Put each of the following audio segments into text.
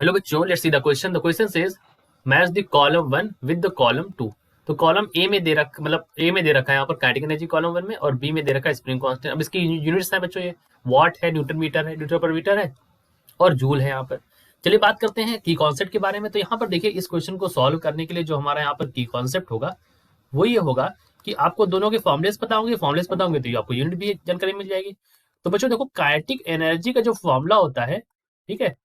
Hello बच्चों, let's see the question. The question says match the column 1 with the column 2। तो column A में दे रखा, मतलब ए में दे रखा है यहाँ पर काइनेटिक एनर्जी कॉलम 1 में, और बी में दे रखा है स्प्रिंग कांस्टेंट। अब इसकी यूनिट्स है बच्चों, ये वॉट है, न्यूटन मीटर है, न्यूटन पर मीटर है, और जूल है यहाँ पर। चलिए बात करते हैं की कॉन्सेप्ट के बारे में। तो यहाँ पर देखिए, इस क्वेश्चन को सॉल्व करने के लिए जो हमारा यहाँ पर की कॉन्सेप्ट होगा वो ये होगा कि आपको दोनों के फॉर्मुलेस पता होंगे। फॉर्मुलेस पता होंगे तो ये आपको यूनिट भी जानकारी मिल जाएगी। तो बच्चों देखो, काइनेटिक एनर्जी का जो फॉर्मूला होता है, ठीक है,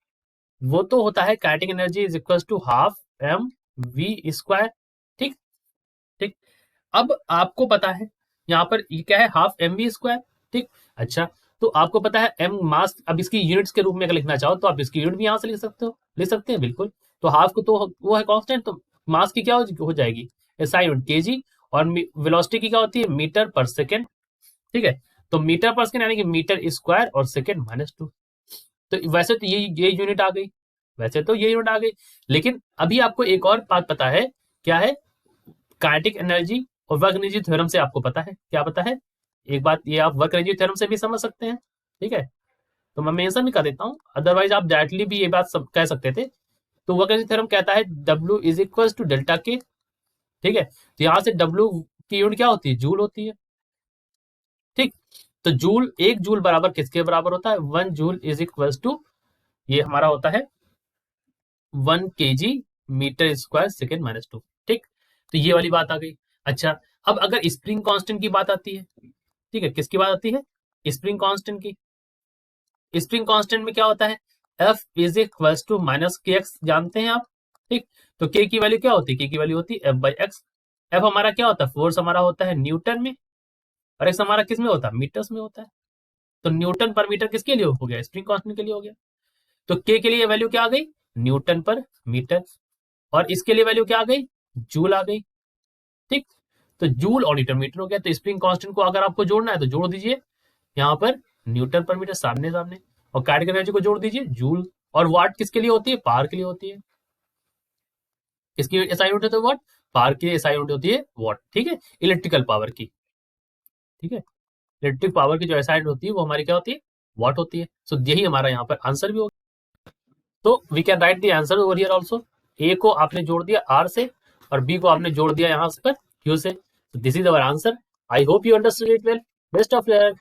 वो तो होता है kinetic energy is equal to half M V square. ठीक। ठीक। अब आपको पता है यहाँ पर ये क्या है, हाफ एम वी स्क्वायर। ठीक। अच्छा, तो आपको पता है एम मास। अब इसकी यूनिट्स के रूप में अगर लिखना चाहो तो आप इसकी यूनिट भी यहाँ से लिख सकते हो, लिख सकते हैं बिल्कुल। तो हाफ को तो वो है कांस्टेंट, तो मास की क्या हो जाएगी, एसआई यूनिट केजी। और वेलोसिटी की क्या होती है, मीटर पर सेकेंड। ठीक है। तो मीटर पर सेकेंड यानी कि मीटर स्क्वायर और सेकेंड -2। तो वैसे तो ये यूनिट आ गई, वैसे तो ये यूनिट आ गई। लेकिन अभी आपको एक और बात पता है, क्या है, काइनेटिक एनर्जी और वर्क एनर्जी थ्योरम से आपको पता है, क्या पता है, एक बात ये आप वर्क एनर्जी थ्योरम से भी समझ सकते हैं। ठीक है। तो मैं मेंशन भी कर देता हूँ, अदरवाइज आप डायरेक्टली भी ये बात सब कह सकते थे। तो वर्क एनर्जी थ्योरम कहता है W is equal to delta K. ठीक है। तो यहाँ से डब्ल्यू की यूनिट क्या होती है, जूल होती है। ठीक। तो जूल, एक जूल बराबर किसके बराबर होता है, 1 जूल इज इक्वल टू, ये हमारा होता है 1 kg मीटर स्क्वायर सेकेंड -2। ठीक। तो ये वाली बात आ गई। अच्छा, अब अगर स्प्रिंग कांस्टेंट की बात आती है, ठीक है, किसकी बात आती है, स्प्रिंग कांस्टेंट की। स्प्रिंग कांस्टेंट में क्या होता है, F is equal to minus K X, जानते हैं आप। ठीक। तो के की वैल्यू क्या होती है, के की वैल्यू होती है F/x। एफ हमारा क्या होता है, फोर्स हमारा होता है न्यूटन में, और एक्स हमारा किस में होता है, मीटर्स में होता है। तो न्यूटन पर मीटर किसके लिए हो गया, स्प्रिंग कांस्टेंट के लिए हो गया। तो के लिए वैल्यू क्या आ गई, न्यूटन पर मीटर। और इसके लिए वैल्यू क्या आ गई, जूल आ गई। ठीक। तो जूल और न्यूटन मीटर हो गया। तो स्प्रिंग कांस्टेंट को अगर आपको जोड़ना है तो जोड़ दीजिए यहाँ पर, न्यूटन पर मीटर सामने सामने। और काइनेटिक एनर्जी को जोड़ दीजिए, जूल। और वाट किसके लिए होती है, पावर के लिए होती है। इसकी एसआई यूनिट होती है वाट, पावर की एसआई यूनिट होती है वाट। ठीक है, इलेक्ट्रिकल पावर की। ठीक है, इलेक्ट्रिक पावर की जो एसआई यूनिट होती है वो हमारी क्या होती है, वाट होती है। सो यही हमारा यहाँ पर आंसर भी होगा। तो we can write the answer over here also. A को आपने जोड़ दिया आर से, और बी को आपने जोड़ दिया यहाँ पर क्यू से। This is our answer. I hope you understood it well. Best of luck.